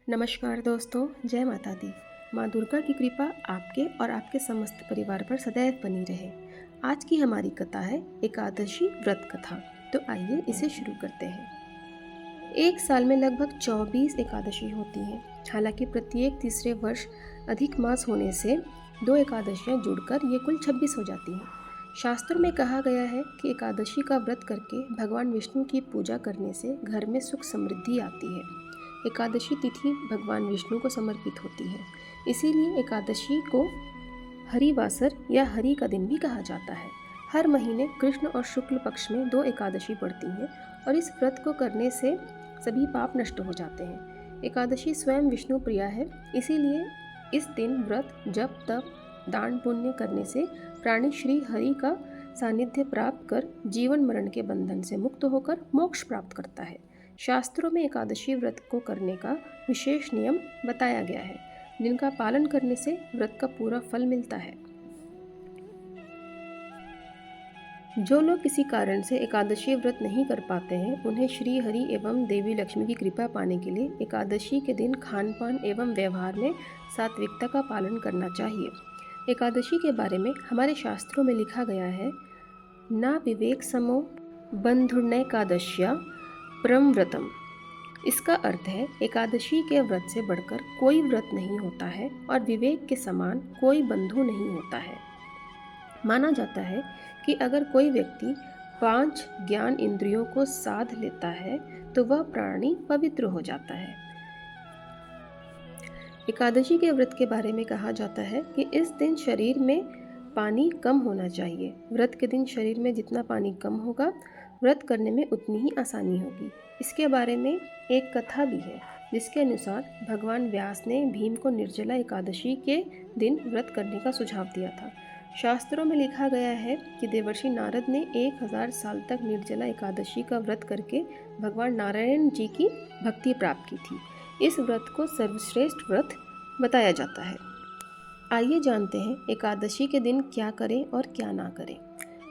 नमस्कार दोस्तों, जय माता दी। माँ दुर्गा की कृपा आपके और आपके समस्त परिवार पर सदैव बनी रहे। आज की हमारी कथा है एकादशी व्रत कथा। तो आइए इसे शुरू करते हैं। एक साल में लगभग 24 एकादशी होती हैं। हालांकि प्रत्येक तीसरे वर्ष अधिक मास होने से 2 एकादशियाँ जुड़कर ये कुल 26 हो जाती हैं। शास्त्रों में कहा गया है कि एकादशी का व्रत करके भगवान विष्णु की पूजा करने से घर में सुख समृद्धि आती है। एकादशी तिथि भगवान विष्णु को समर्पित होती है, इसीलिए एकादशी को हरिवासर या हरि का दिन भी कहा जाता है। हर महीने कृष्ण और शुक्ल पक्ष में 2 एकादशी पड़ती हैं और इस व्रत को करने से सभी पाप नष्ट हो जाते हैं। एकादशी स्वयं विष्णु प्रिया है, इसीलिए इस दिन व्रत जप तप दान पुण्य करने से प्राणी श्री हरि का सानिध्य प्राप्त कर जीवन मरण के बंधन से मुक्त होकर मोक्ष प्राप्त करता है। शास्त्रों में एकादशी व्रत को करने का विशेष नियम बताया गया है, जिनका पालन करने से व्रत का पूरा फल मिलता है। जो लोग किसी कारण से एकादशी व्रत नहीं कर पाते हैं, उन्हें श्री हरि एवं देवी लक्ष्मी की कृपा पाने के लिए एकादशी के दिन खान पान एवं व्यवहार में सात्विकता का पालन करना चाहिए। एकादशी के बारे में हमारे शास्त्रों में लिखा गया है, ना विवेक समो बंधुर्नैकादश्या परम व्रतम। इसका अर्थ है एकादशी के व्रत से बढ़कर कोई व्रत नहीं होता है और विवेक के समान कोई बंधु नहीं होता है। माना जाता है कि अगर कोई व्यक्ति 5 ज्ञान इंद्रियों को साध लेता है तो वह प्राणी पवित्र हो जाता है। एकादशी के व्रत के बारे में कहा जाता है कि इस दिन शरीर में पानी कम होना चाहिए। व्रत के दिन शरीर में जितना पानी कम होगा, व्रत करने में उतनी ही आसानी होगी। इसके बारे में एक कथा भी है, जिसके अनुसार भगवान व्यास ने भीम को निर्जला एकादशी के दिन व्रत करने का सुझाव दिया था। शास्त्रों में लिखा गया है कि देवर्षि नारद ने 1000 साल तक निर्जला एकादशी का व्रत करके भगवान नारायण जी की भक्ति प्राप्त की थी। इस व्रत को सर्वश्रेष्ठ व्रत बताया जाता है। आइए जानते हैं एकादशी के दिन क्या करें और क्या ना करें।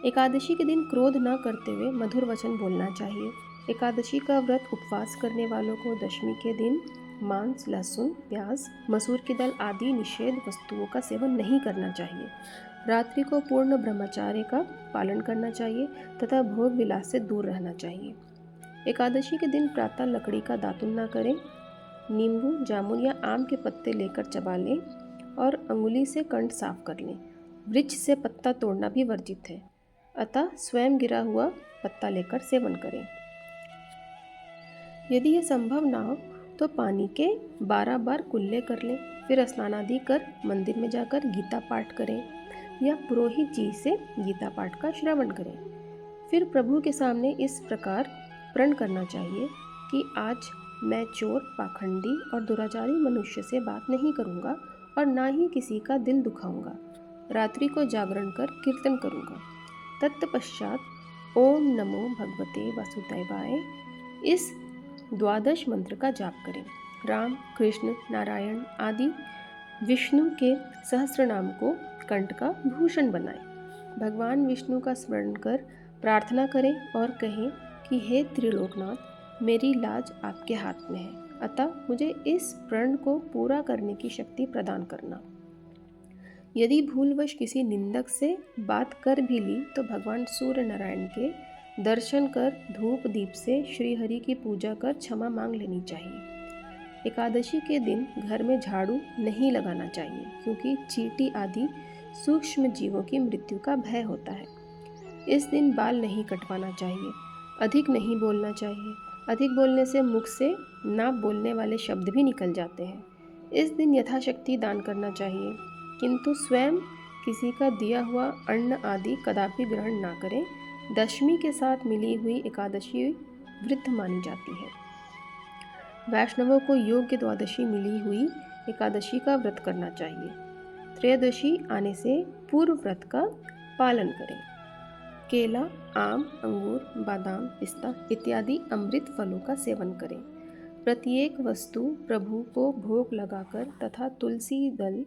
एकादशी के दिन क्रोध न करते हुए मधुर वचन बोलना चाहिए। एकादशी का व्रत उपवास करने वालों को दशमी के दिन मांस, लहसुन, प्याज, मसूर की दाल आदि निषेध वस्तुओं का सेवन नहीं करना चाहिए। रात्रि को पूर्ण ब्रह्मचार्य का पालन करना चाहिए तथा भोग विलास से दूर रहना चाहिए। एकादशी के दिन प्रातः लकड़ी का दातुन न करें। नींबू, जामुन या आम के पत्ते लेकर चबा लें और अंगुली से कंठ साफ कर लें। वृक्ष से पत्ता तोड़ना भी वर्जित है, अतः स्वयं गिरा हुआ पत्ता लेकर सेवन करें। यदि यह संभव ना हो तो पानी के 12 बार कुल्ले कर लें, फिर स्नान आदि कर मंदिर में जाकर गीता पाठ करें या पुरोहित जी से गीता पाठ का श्रवण करें। फिर प्रभु के सामने इस प्रकार प्रण करना चाहिए कि आज मैं चोर, पाखंडी और दुराचारी मनुष्य से बात नहीं करूँगा और ना ही किसी का दिल दुखाऊंगा। रात्रि को जागरण कर कीर्तन करूँगा। तत्पश्चात ओम नमो भगवते वासुदेवाय इस 12 मंत्र का जाप करें। राम, कृष्ण, नारायण आदि विष्णु के सहस्त्र नाम को कंठ का भूषण बनाएं। भगवान विष्णु का स्मरण कर प्रार्थना करें और कहें कि हे त्रिलोकनाथ, मेरी लाज आपके हाथ में है, अतः मुझे इस प्रण को पूरा करने की शक्ति प्रदान करना। यदि भूलवश किसी निंदक से बात कर भी ली तो भगवान सूर्य नारायण के दर्शन कर धूप दीप से श्री हरि की पूजा कर क्षमा मांग लेनी चाहिए। एकादशी के दिन घर में झाड़ू नहीं लगाना चाहिए, क्योंकि चींटी आदि सूक्ष्म जीवों की मृत्यु का भय होता है। इस दिन बाल नहीं कटवाना चाहिए। अधिक नहीं बोलना चाहिए। अधिक बोलने से मुख से ना बोलने वाले शब्द भी निकल जाते हैं। इस दिन यथाशक्ति दान करना चाहिए, किंतु स्वयं किसी का दिया हुआ अन्न आदि कदापि ग्रहण ना करें। दशमी के साथ मिली हुई एकादशी वृद्ध मानी जाती है। वैष्णवों को योग्य द्वादशी मिली हुई एकादशी का व्रत करना चाहिए। त्रयोदशी आने से पूर्व व्रत का पालन करें। केला, आम, अंगूर, बादाम, पिस्ता इत्यादि अमृत फलों का सेवन करें। प्रत्येक वस्तु प्रभु को भोग लगाकर तथा तुलसी दल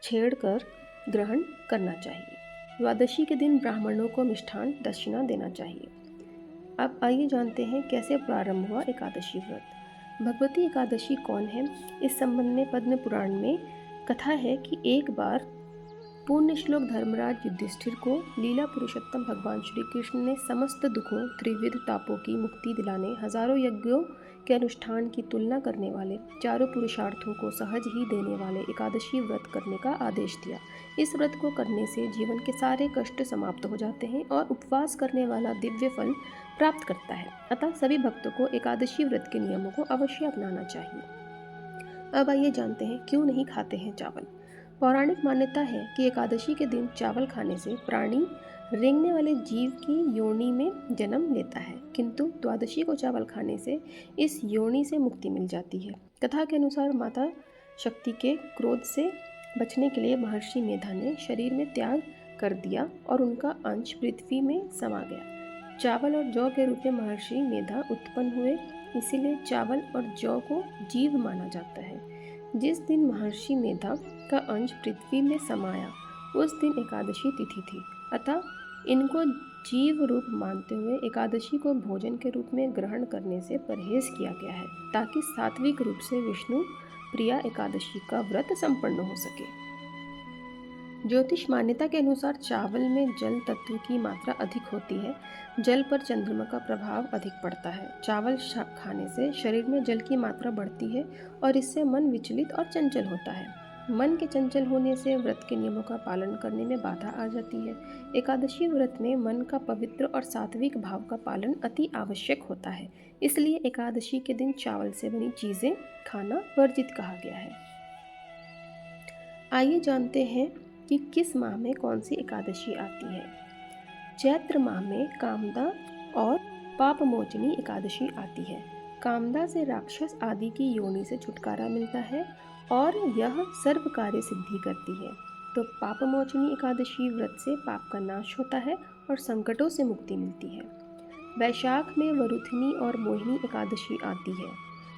छेड़कर ग्रहण करना चाहिए। द्वादशी के दिन ब्राह्मणों को मिष्ठान दक्षिणा देना चाहिए। अब आइए जानते हैं कैसे प्रारंभ हुआ एकादशी व्रत। भगवती एकादशी कौन है? इस संबंध में पद्म पुराण में कथा है कि एक बार पूर्ण श्लोक धर्मराज युधिष्ठिर को लीला पुरुषोत्तम भगवान श्री कृष्ण ने समस्त दुखों त्रिविध तापों की मुक्ति दिलाने हजारों यज्ञों के अनुष्ठान की तुलना करने वाले चारों पुरुषार्थों को सहज ही देने वाले एकादशी व्रत करने का आदेश दिया। इस व्रत को करने से जीवन के सारे कष्ट समाप्त हो जाते हैं और उपवास करने वाला दिव्य फल प्राप्त करता है। अतः सभी भक्तों को एकादशी व्रत के नियमों को अवश्य अपनाना चाहिए। अब आइए जानते हैं क्यों नहीं खाते हैं चावल। पौराणिक मान्यता है कि एकादशी के दिन चावल खाने से प्राणी रेंगने वाले जीव की योनि में जन्म लेता है, किंतु द्वादशी को चावल खाने से इस योनि से मुक्ति मिल जाती है। कथा के अनुसार माता शक्ति के क्रोध से बचने के लिए महर्षि मेधा ने शरीर में त्याग कर दिया और उनका अंश पृथ्वी में समा गया। चावल और जौ के रूप में महर्षि मेधा उत्पन्न हुए, इसीलिए चावल और जौ को जीव माना जाता है। जिस दिन महर्षि मेधा का अंश पृथ्वी में समाया उस दिन एकादशी तिथि थी, अतः इनको जीव रूप मानते हुए एकादशी को भोजन के रूप में ग्रहण करने से परहेज किया गया है, ताकि सात्विक रूप से विष्णु प्रिया एकादशी का व्रत संपन्न हो सके। ज्योतिष मान्यता के अनुसार चावल में जल तत्व की मात्रा अधिक होती है। जल पर चंद्रमा का प्रभाव अधिक पड़ता है। चावल खाने से शरीर में जल की मात्रा बढ़ती है और इससे मन विचलित और चंचल होता है। मन के चंचल होने से व्रत के नियमों का पालन करने में बाधा आ जाती है। एकादशी व्रत में मन का पवित्र और सात्विक भाव का पालन अति आवश्यक होता है, इसलिए एकादशी के दिन चावल से बनी चीज़ें खाना वर्जित कहा गया है। आइए जानते हैं कि किस माह में कौन सी एकादशी आती है। चैत्र माह में कामदा और पापमोचनी एकादशी आती है। कामदा से राक्षस आदि की योनि से छुटकारा मिलता है और यह सर्व कार्य सिद्धि करती है। तो पापमोचनी एकादशी व्रत से पाप का नाश होता है और संकटों से मुक्ति मिलती है। वैशाख में वरुथनी और मोहिनी एकादशी आती है।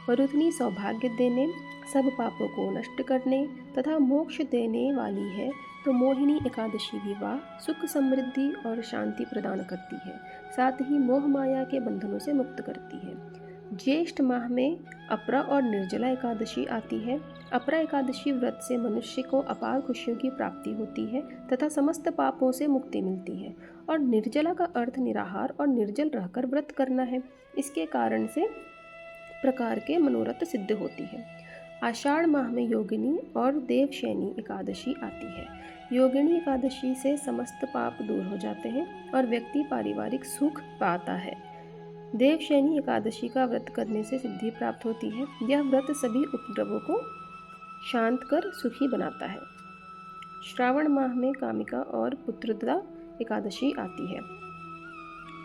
वरुथनी सौभाग्य देने, सब पापों को नष्ट करने तथा मोक्ष देने वाली है, तो मोहिनी एकादशी विवाह, सुख, समृद्धि और शांति प्रदान करती है, साथ ही मोह माया के बंधनों से मुक्त करती है। ज्येष्ठ माह में अपरा और निर्जला एकादशी आती है। अपरा एकादशी व्रत से मनुष्य को अपार खुशियों की प्राप्ति होती है तथा समस्त पापों से मुक्ति मिलती है। और निर्जला का अर्थ निराहार और निर्जल रहकर व्रत करना है। इसके कारण से प्रकार के मनोरथ सिद्ध होती है। आषाढ़ माह में योगिनी और देवशयनी एकादशी आती है। योगिनी एकादशी से समस्त पाप दूर हो जाते हैं और व्यक्ति पारिवारिक सुख पाता है। देवशयनी एकादशी का व्रत करने से सिद्धि प्राप्त होती है। यह व्रत सभी उपद्रवों को शांत कर सुखी बनाता है। श्रावण माह में कामिका और पुत्रदा एकादशी आती है।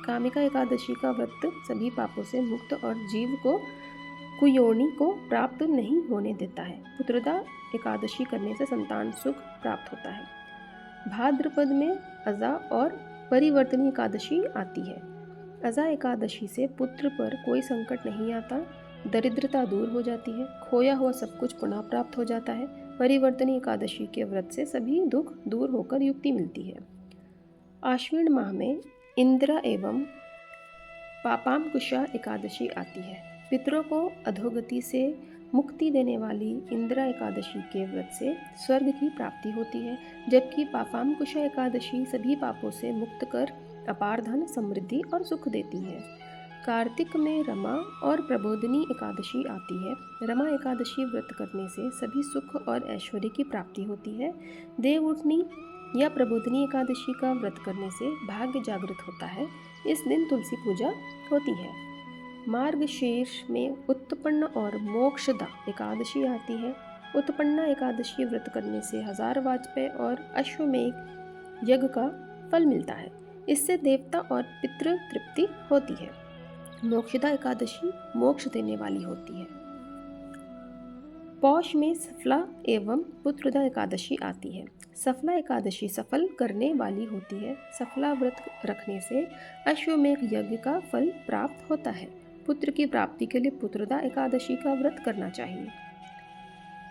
कामिका एकादशी का व्रत सभी पापों से मुक्त और जीव को कुयोनि को प्राप्त नहीं होने देता है। पुत्रदा एकादशी करने से संतान सुख प्राप्त होता है। भाद्रपद में अजा और परिवर्तनी एकादशी आती है। अजा एकादशी से पुत्र पर कोई संकट नहीं आता, दरिद्रता दूर हो जाती है, खोया हुआ सब कुछ पुनः प्राप्त हो जाता है। परिवर्तनी एकादशी के व्रत से सभी दुख दूर होकर युक्ति मिलती है। आश्विन माह में इंद्र एवं पापांकुशा एकादशी आती है। पितरों को अधोगति से मुक्ति देने वाली इंदिरा एकादशी के व्रत से स्वर्ग की प्राप्ति होती है, जबकि पापांकुशा एकादशी सभी पापों से मुक्त कर अपार धन, समृद्धि और सुख देती है। कार्तिक में रमा और प्रबोधिनी एकादशी आती है। रमा एकादशी व्रत करने से सभी सुख और ऐश्वर्य की प्राप्ति होती है। देवउठनी या प्रबोधिनी एकादशी का व्रत करने से भाग्य जागृत होता है। इस दिन तुलसी पूजा होती है। मार्गशीर्ष में उत्पन्न और मोक्षदा एकादशी आती है। उत्पन्ना एकादशी व्रत करने से 1000 वाजपेय और अश्वमेध यज्ञ का फल मिलता है। इससे देवता और पितृ तृप्ति होती है। मोक्षदा एकादशी मोक्ष देने वाली होती है। पौष में सफला एवं पुत्रदा एकादशी आती है। सफला एकादशी सफल करने वाली होती है। सफला व्रत रखने से अश्वमेध यज्ञ का फल प्राप्त होता है। पुत्र की प्राप्ति के लिए पुत्रदा एकादशी का व्रत करना चाहिए।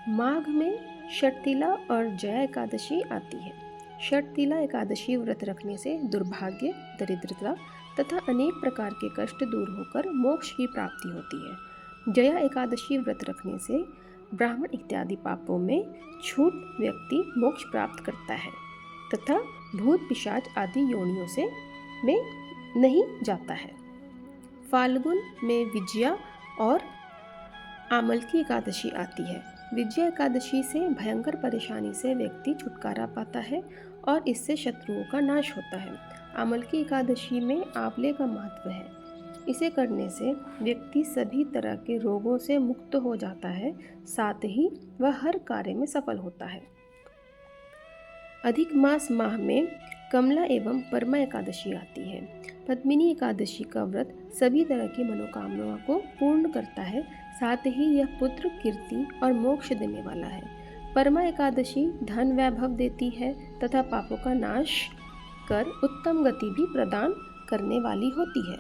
माघ में षटतिला और जया एकादशी आती है। षटतिला एकादशी व्रत रखने से दुर्भाग्य, दरिद्रता तथा अनेक प्रकार के कष्ट दूर होकर मोक्ष की प्राप्ति होती है। जया एकादशी व्रत रखने से ब्राह्मण इत्यादि पापों में छूट व्यक्ति मोक्ष प्राप्त करता है तथा भूत पिशाच आदि योनियों से में नहीं जाता है। फाल्गुन में विजया और आमल की एकादशी आती है। विजया एकादशी से भयंकर परेशानी से व्यक्ति छुटकारा पाता है और इससे शत्रुओं का नाश होता है। आमल की एकादशी में आंवले का महत्व है। इसे करने से व्यक्ति सभी तरह के रोगों से मुक्त हो जाता है, साथ ही वह हर कार्य में सफल होता है। अधिक मास माह में कमला एवं परमा एकादशी आती है। पद्मिनी एकादशी का व्रत सभी तरह की मनोकामनाओं को पूर्ण करता है, साथ ही यह पुत्र, कीर्ति और मोक्ष देने वाला है। परमा एकादशी धन वैभव देती है तथा पापों का नाश कर उत्तम गति भी प्रदान करने वाली होती है।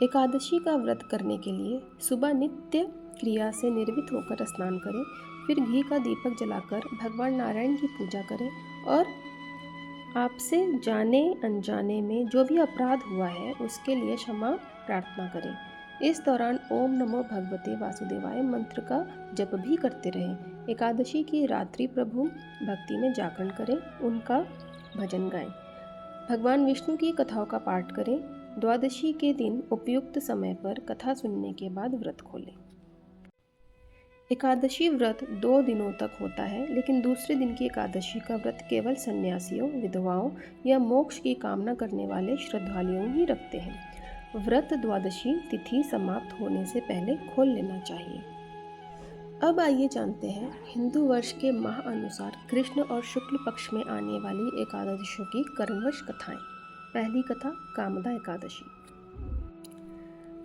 एकादशी का व्रत करने के लिए सुबह नित्य क्रिया से निर्वित होकर स्नान करें, फिर घी का दीपक जलाकर भगवान नारायण की पूजा करें और आपसे जाने अनजाने में जो भी अपराध हुआ है उसके लिए क्षमा प्रार्थना करें। इस दौरान ओम नमो भगवते वासुदेवाय मंत्र का जप भी करते रहें। एकादशी की रात्रि प्रभु भक्ति में जागरण करें, उनका भजन गाएं। भगवान विष्णु की कथाओं का पाठ करें। द्वादशी के दिन उपयुक्त समय पर कथा सुनने के बाद व्रत खोलें। एकादशी व्रत 2 दिनों तक होता है, लेकिन दूसरे दिन की एकादशी का व्रत केवल सन्यासियों, विधवाओं या मोक्ष की कामना करने वाले श्रद्धालुओं ही रखते हैं। व्रत द्वादशी तिथि समाप्त होने से पहले खोल लेना चाहिए। अब आइए जानते हैं हिंदू वर्ष के माह अनुसार कृष्ण और शुक्ल पक्ष में आने वाली एकादशियों की कर्मवश कथाएं। पहली कथा कामदा एकादशी।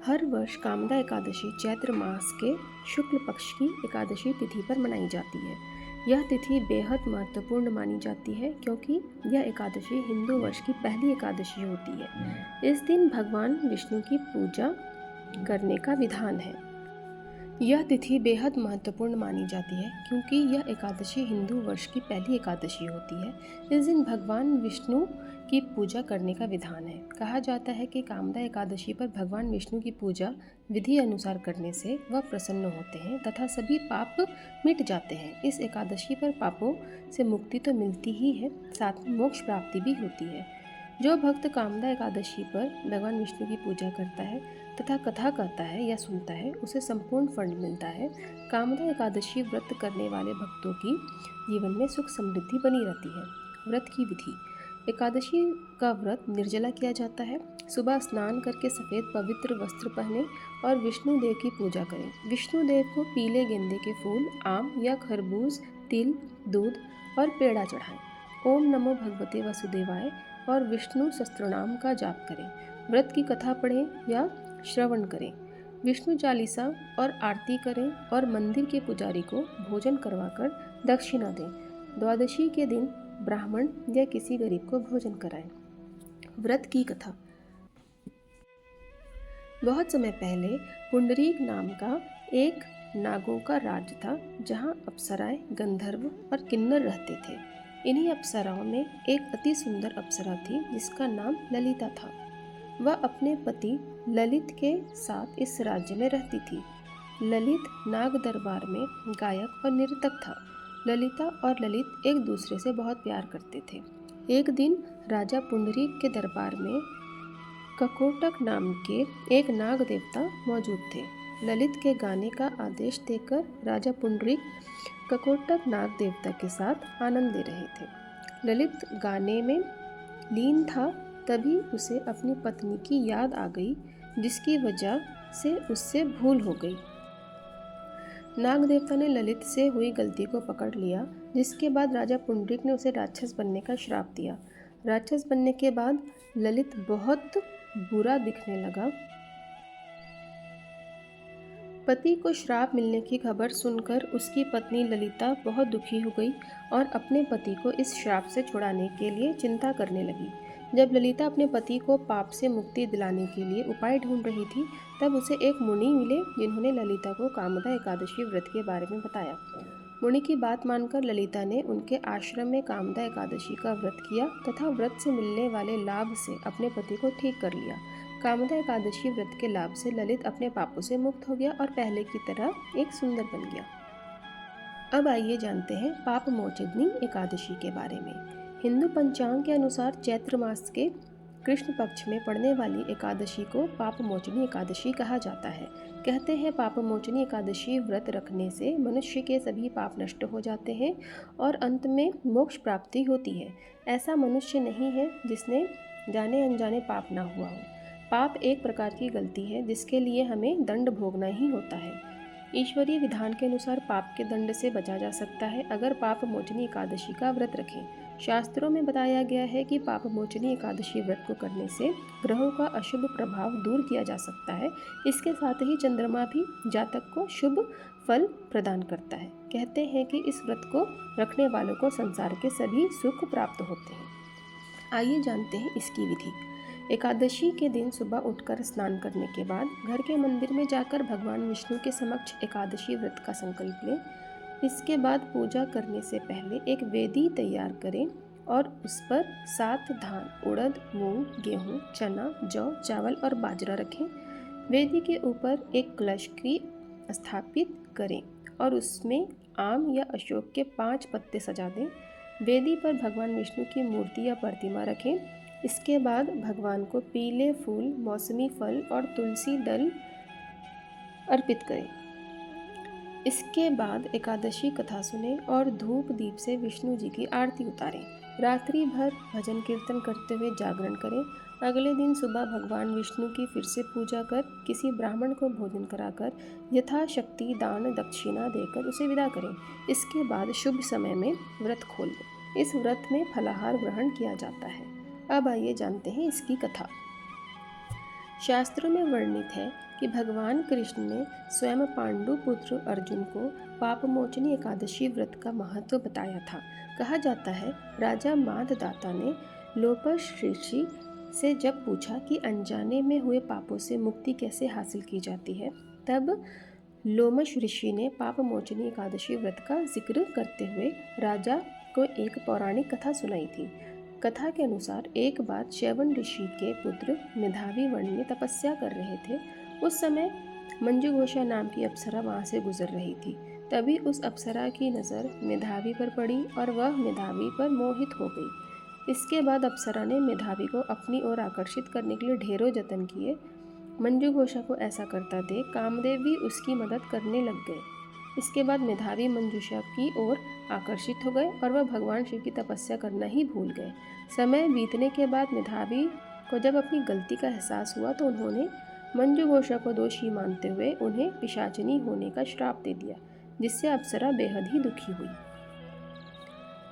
हर वर्ष कामदा एकादशी चैत्र मास के शुक्ल पक्ष की एकादशी तिथि पर मनाई जाती है। यह तिथि बेहद महत्वपूर्ण मानी जाती है क्योंकि यह एकादशी हिंदू वर्ष की पहली एकादशी होती है। इस दिन भगवान विष्णु की पूजा करने का विधान है। यह तिथि बेहद महत्वपूर्ण मानी जाती है क्योंकि यह एकादशी हिंदू वर्ष की पहली एकादशी होती है। इस दिन भगवान विष्णु की पूजा करने का विधान है। कहा जाता है कि कामदा एकादशी पर भगवान विष्णु की पूजा विधि अनुसार करने से वह प्रसन्न होते हैं तथा सभी पाप मिट जाते हैं। इस एकादशी पर पापों से मुक्ति तो मिलती ही है, साथ में मोक्ष प्राप्ति भी होती है। जो भक्त कामदा एकादशी पर भगवान विष्णु की पूजा करता है तथा कथा कहता है या सुनता है, उसे संपूर्ण फल मिलता है। कामदा एकादशी व्रत करने वाले भक्तों की जीवन में सुख समृद्धि बनी रहती है। व्रत की विधि। एकादशी का व्रत निर्जला किया जाता है। सुबह स्नान करके सफ़ेद पवित्र वस्त्र पहने और विष्णु देव की पूजा करें। विष्णु देव को पीले गेंदे के फूल, आम या खरबूज, तिल, दूध और पेड़ा चढ़ाएं। ओम नमो भगवते वासुदेवाय और विष्णु सहस्त्रनाम का जाप करें। व्रत की कथा पढ़ें या श्रवण करें। विष्णु चालीसा और आरती करें और मंदिर के पुजारी को भोजन करवाकर दक्षिणा दें। द्वादशी के दिन ब्राह्मण या किसी गरीब को भोजन कराएं। व्रत की कथा। बहुत समय पहले पुंडरीक नाम का एक नागों का राज्य था, जहां अप्सराएं, गंधर्व और किन्नर रहते थे। इन्हीं अप्सराओं में एक अति सुंदर अप्सरा थी जिसका नाम ललिता था। वह अपने पति ललित के साथ इस राज्य में रहती थी। ललित नाग दरबार में गायक और नर्तक था। ललिता और ललित एक दूसरे से बहुत प्यार करते थे। एक दिन राजा पुंडरीक के दरबार में ककोटक नाम के एक नाग देवता मौजूद थे। ललित के गाने का आदेश देकर राजा पुंडरीक ककोटक नाग देवता के साथ आनंद ले रहे थे। ललित गाने में लीन था, तभी उसे अपनी पत्नी की याद आ गई, जिसकी वजह से उससे भूल हो गई। नाग देवता ने ललित से हुई गलती को पकड़ लिया, जिसके बाद राजा पुंडरीक ने उसे राक्षस बनने का श्राप दिया। राक्षस बनने के बाद ललित बहुत बुरा दिखने लगा। पति को श्राप मिलने की खबर सुनकर उसकी पत्नी ललिता बहुत दुखी हो गई और अपने पति को इस श्राप से छुड़ाने के लिए चिंता करने लगी। जब ललिता अपने पति को पाप से मुक्ति दिलाने के लिए उपाय ढूंढ रही थी, तब उसे एक मुनि मिले जिन्होंने ललिता को कामदा एकादशी व्रत के बारे में बताया। मुनि की बात मानकर ललिता ने उनके आश्रम में कामदा एकादशी का व्रत किया तथा व्रत से मिलने वाले लाभ से अपने पति को ठीक कर लिया। कामदा एकादशी व्रत के लाभ से ललित अपने पापों से मुक्त हो गया और पहले की तरह एक सुंदर बन गया। अब आइए जानते हैं पाप मोचनी एकादशी के बारे में। हिंदू पंचांग के अनुसार चैत्र मास के कृष्ण पक्ष में पड़ने वाली एकादशी को पाप मोचनी एकादशी कहा जाता है। कहते हैं पाप मोचनी एकादशी व्रत रखने से मनुष्य के सभी पाप नष्ट हो जाते हैं और अंत में मोक्ष प्राप्ति होती है। ऐसा मनुष्य नहीं है जिसने जाने अनजाने पाप ना हुआ हो। पाप एक प्रकार की गलती है जिसके लिए हमें दंड भोगना ही होता है। ईश्वरीय विधान के अनुसार पाप के दंड से बचा जा सकता है अगर पाप मोचनी एकादशी का व्रत रखें। शास्त्रों में बताया गया है कि पाप मोचनी एकादशी व्रत को करने से ग्रहों का अशुभ प्रभाव दूर किया जा सकता है। इसके साथ ही चंद्रमा भी जातक को शुभ फल प्रदान करता है। कहते हैं कि इस व्रत को रखने वालों को संसार के सभी सुख प्राप्त होते हैं। आइए जानते हैं इसकी विधि। एकादशी के दिन सुबह उठकर स्नान करने के बाद घर के मंदिर में जाकर भगवान विष्णु के समक्ष एकादशी व्रत का संकल्प लें। इसके बाद पूजा करने से पहले एक वेदी तैयार करें और उस पर 7 धान, उड़द, मूंग, गेहूं, चना, जौ, चावल और बाजरा रखें। वेदी के ऊपर एक कलश की स्थापित करें और उसमें आम या अशोक के 5 पत्ते सजा दें। वेदी पर भगवान विष्णु की मूर्ति या प्रतिमा रखें। इसके बाद भगवान को पीले फूल, मौसमी फल और तुलसी दल अर्पित करें। इसके बाद एकादशी कथा सुने और धूप दीप से विष्णु जी की आरती उतारें। रात्रि भर भजन कीर्तन करते हुए जागरण करें। अगले दिन सुबह भगवान विष्णु की फिर से पूजा कर किसी ब्राह्मण को भोजन कराकर यथाशक्ति दान दक्षिणा देकर उसे विदा करें। इसके बाद शुभ समय में व्रत खोल दें। इस व्रत में फलाहार ग्रहण किया जाता है। अब आइए जानते हैं इसकी कथा। शास्त्रों में वर्णित है कि भगवान कृष्ण ने स्वयं पांडु पुत्र अर्जुन को पापमोचनी एकादशी व्रत का महत्व बताया था। कहा जाता है राजा मांधाता ने लोपश ऋषि से जब पूछा कि अनजाने में हुए पापों से मुक्ति कैसे हासिल की जाती है, तब लोमश ऋषि ने पापमोचनी एकादशी व्रत का जिक्र करते हुए राजा को एक पौराणिक कथा सुनाई थी। कथा के अनुसार एक बार च्यवन ऋषि के पुत्र मेधावी वन में तपस्या कर रहे थे। उस समय मंजुघोषा नाम की अप्सरा वहां से गुजर रही थी। तभी उस अप्सरा की नज़र मेधावी पर पड़ी और वह मेधावी पर मोहित हो गई। इसके बाद अप्सरा ने मेधावी को अपनी ओर आकर्षित करने के लिए ढेरों जतन किए। मंजुघोषा को ऐसा करता देख कामदेव भी उसकी मदद करने लग गए। इसके बाद मेधावी मंजूषा की ओर आकर्षित हो गए और वह भगवान शिव की तपस्या करना ही भूल गए। समय बीतने के बाद मेधावी को जब अपनी गलती का एहसास हुआ तो उन्होंने मंजुघोषा को दोषी मानते हुए उन्हें पिशाचिनी होने का श्राप दे दिया, जिससे अप्सरा बेहद ही दुखी हुई।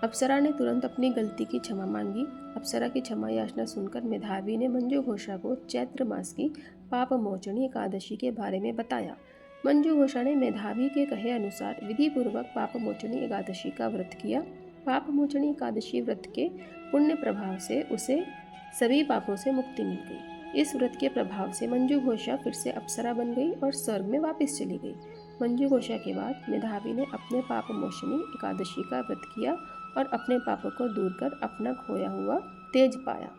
अप्सरा ने तुरंत अपनी गलती की क्षमा मांगी। अप्सरा की क्षमा याचना सुनकर मेधावी ने मंजुघोषा को चैत्र मास की पापमोचनी एकादशी के बारे में बताया। मंजुघोषा ने मेधावी के कहे अनुसार विधिपूर्वक पापमोचनी एकादशी का व्रत किया। पापमोचनी एकादशी व्रत के पुण्य प्रभाव से उसे सभी पापों से मुक्ति मिल गई। इस व्रत के प्रभाव से मंजुघोषा फिर से अप्सरा बन गई और स्वर्ग में वापस चली गई। मंजुघोषा के बाद मेधावी ने अपने पापमोचनी एकादशी का व्रत किया और अपने पापों को दूर कर अपना खोया हुआ तेज पाया।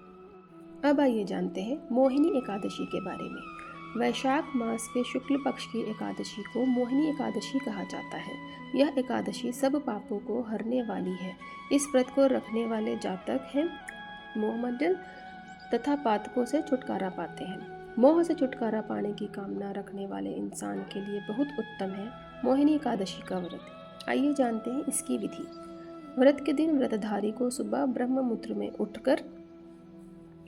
अब आइए जानते हैं मोहिनी एकादशी के बारे में। वैशाख मास के शुक्ल पक्ष की एकादशी को मोहिनी एकादशी कहा जाता है। यह एकादशी सब पापों को हरने वाली है। इस व्रत को रखने वाले जातक हैं मोहमंडल तथा पातकों से छुटकारा पाते हैं। मोह से छुटकारा पाने की कामना रखने वाले इंसान के लिए बहुत उत्तम है मोहिनी एकादशी का व्रत। आइए जानते हैं इसकी विधि। व्रत के दिन व्रतधारी को सुबह ब्रह्ममुहूर्त में उठकर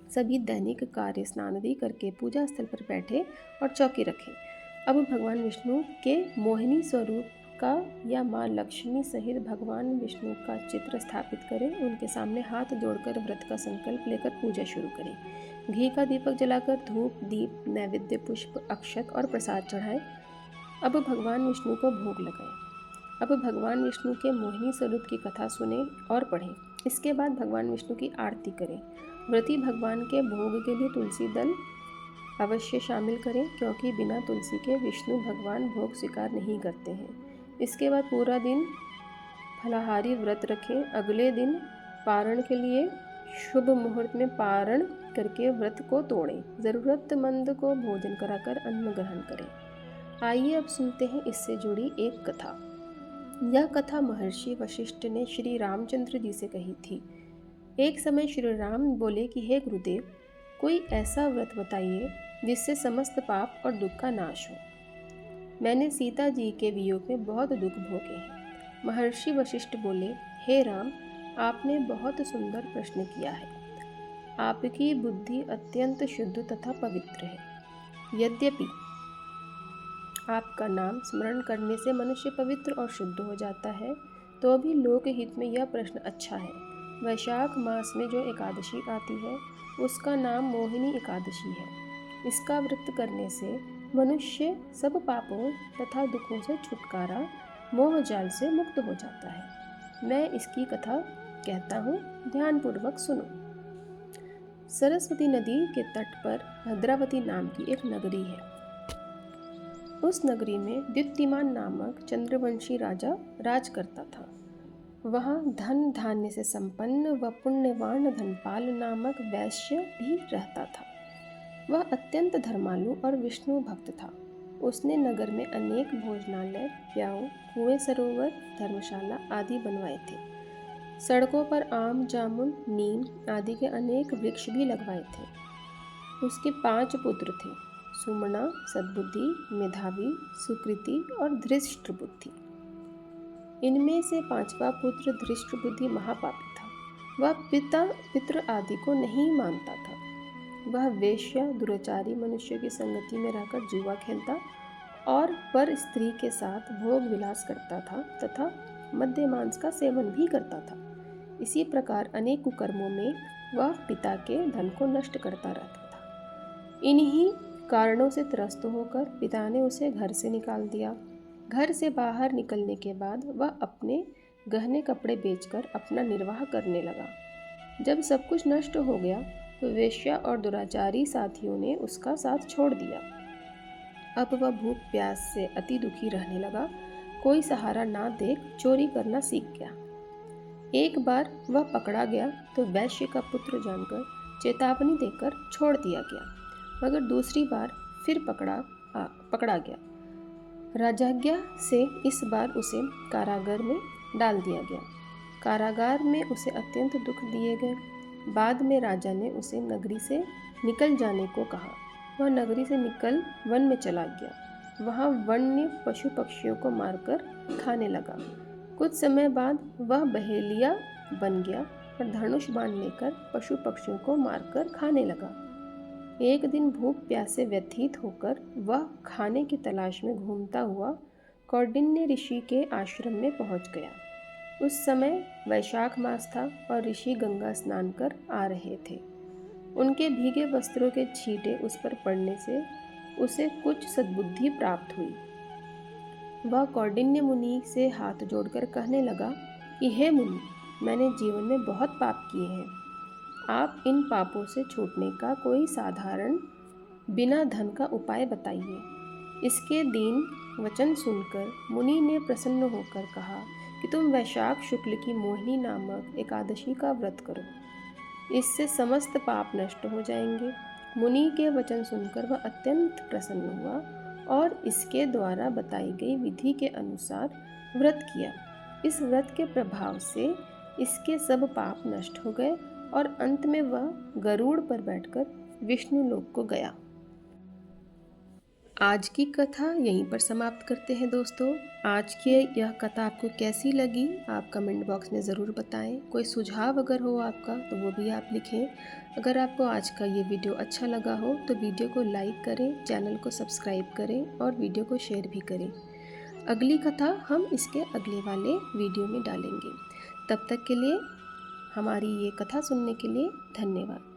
सभी दैनिक कार्य स्नानादि करके पूजा स्थल पर बैठे और चौकी रखें। अब भगवान विष्णु के मोहिनी स्वरूप का या माँ लक्ष्मी सहित भगवान विष्णु का चित्र स्थापित करें। उनके सामने हाथ जोड़कर व्रत का संकल्प लेकर पूजा शुरू करें। घी का दीपक जलाकर धूप, दीप, नैवेद्य, पुष्प, अक्षत और प्रसाद चढ़ाएं। अब भगवान विष्णु को भोग लगाएं। अब भगवान विष्णु के मोहिनी स्वरूप की कथा सुने और पढ़ें। इसके बाद भगवान विष्णु की आरती करें। व्रती भगवान के भोग के लिए तुलसी दल अवश्य शामिल करें, क्योंकि बिना तुलसी के विष्णु भगवान भोग स्वीकार नहीं करते हैं। इसके बाद पूरा दिन फलाहारी व्रत रखें। अगले दिन पारण के लिए शुभ मुहूर्त में पारण करके व्रत को तोड़ें, ज़रूरतमंद को भोजन कराकर अन्न ग्रहण करें। आइए अब सुनते हैं इससे जुड़ी एक कथा। यह कथा महर्षि वशिष्ठ ने श्री रामचंद्र जी से कही थी। एक समय श्री राम बोले कि हे गुरुदेव, कोई ऐसा व्रत बताइए जिससे समस्त पाप और दुख का नाश हो। मैंने सीता जी के वियोग में बहुत दुख भोगे हैं। महर्षि वशिष्ठ बोले, हे राम, आपने बहुत सुंदर प्रश्न किया है। आपकी बुद्धि अत्यंत शुद्ध तथा पवित्र है। यद्यपि आपका नाम स्मरण करने से मनुष्य पवित्र और शुद्ध हो जाता है, तो भी लोकहित में यह प्रश्न अच्छा है। वैशाख मास में जो एकादशी आती है उसका नाम मोहिनी एकादशी है। इसका व्रत करने से मनुष्य सब पापों तथा दुखों से छुटकारा, मोह जाल से मुक्त हो जाता है। मैं इसकी कथा कहता हूँ, ध्यानपूर्वक सुनो। सरस्वती नदी के तट पर भद्रावती नाम की एक नगरी है। उस नगरी में द्युतिमान नामक चंद्रवंशी राजा राज करता था। वहाँ धन धान्य से संपन्न व पुण्यवान धनपाल नामक वैश्य भी रहता था। वह अत्यंत धर्मालु और विष्णु भक्त था। उसने नगर में अनेक भोजनालय, प्याऊ, कुएं, सरोवर, धर्मशाला आदि बनवाए थे। सड़कों पर आम, जामुन, नीम आदि के अनेक वृक्ष भी लगवाए थे। उसके 5 पुत्र थे, सुमना, सद्बुद्धि, मेधावी, सुकृति और धृष्ट बुद्धि। इनमें से 5वां पुत्र धृष्ट बुद्धि महापापी था। वह पितृ आदि को नहीं मानता था। वह वेश्या, दुराचारी मनुष्य की संगति में रहकर जुआ खेलता और पर स्त्री के साथ भोग विलास करता था तथा मद्य मांस का सेवन भी करता था। इसी प्रकार अनेक कुकर्मों में वह पिता के धन को नष्ट करता रहता था। इन्हीं कारणों से त्रस्त होकर पिता ने उसे घर से निकाल दिया। घर से बाहर निकलने के बाद वह अपने गहने कपड़े बेचकर अपना निर्वाह करने लगा। जब सब कुछ नष्ट हो गया तो वेश्या और दुराचारी साथियों ने उसका साथ छोड़ दिया। अब वह भूख प्यास से अति दुखी रहने लगा। कोई सहारा ना देख चोरी करना सीख गया। एक बार वह पकड़ा गया तो वैश्य का पुत्र जानकर चेतावनी देकर छोड़ दिया गया, मगर दूसरी बार फिर पकड़ा गया। राजाज्ञा से इस बार उसे कारागार में डाल दिया गया। कारागार में उसे अत्यंत दुख दिए गए। बाद में राजा ने उसे नगरी से निकल जाने को कहा। वह नगरी से निकल वन में चला गया। वहाँ वन्य पशु पक्षियों को मारकर खाने लगा। कुछ समय बाद वह बहेलिया बन गया और धनुष बाण लेकर पशु पक्षियों को मारकर खाने लगा। एक दिन भूख प्यास से व्यथित होकर वह खाने की तलाश में घूमता हुआ कौंडिन्य ऋषि के आश्रम में पहुंच गया। उस समय वैशाख मास था और ऋषि गंगा स्नान कर आ रहे थे। उनके भीगे वस्त्रों के छींटे उस पर पड़ने से उसे कुछ सद्बुद्धि प्राप्त हुई। वह कौंडिन्य मुनि से हाथ जोड़कर कहने लगा कि हे मुनि, मैंने जीवन में बहुत पाप किए हैं। आप इन पापों से छूटने का कोई साधारण बिना धन का उपाय बताइए। इसके दीन वचन सुनकर मुनि ने प्रसन्न होकर कहा कि तुम वैशाख शुक्ल की मोहिनी नामक एकादशी का व्रत करो। इससे समस्त पाप नष्ट हो जाएंगे। मुनि के वचन सुनकर वह अत्यंत प्रसन्न हुआ और इसके द्वारा बताई गई विधि के अनुसार व्रत किया। इस व्रत के प्रभाव से इसके सब पाप नष्ट हो गए और अंत में वह गरुड़ पर बैठकर विष्णु लोक को गया। आज की कथा यहीं पर समाप्त करते हैं दोस्तों। आज की यह कथा आपको कैसी लगी आप कमेंट बॉक्स में ज़रूर बताएं। कोई सुझाव अगर हो आपका तो वो भी आप लिखें। अगर आपको आज का ये वीडियो अच्छा लगा हो तो वीडियो को लाइक करें, चैनल को सब्सक्राइब करें और वीडियो को शेयर भी करें। अगली कथा हम इसके अगले वाले वीडियो में डालेंगे। तब तक के लिए हमारी ये कथा सुनने के लिए धन्यवाद।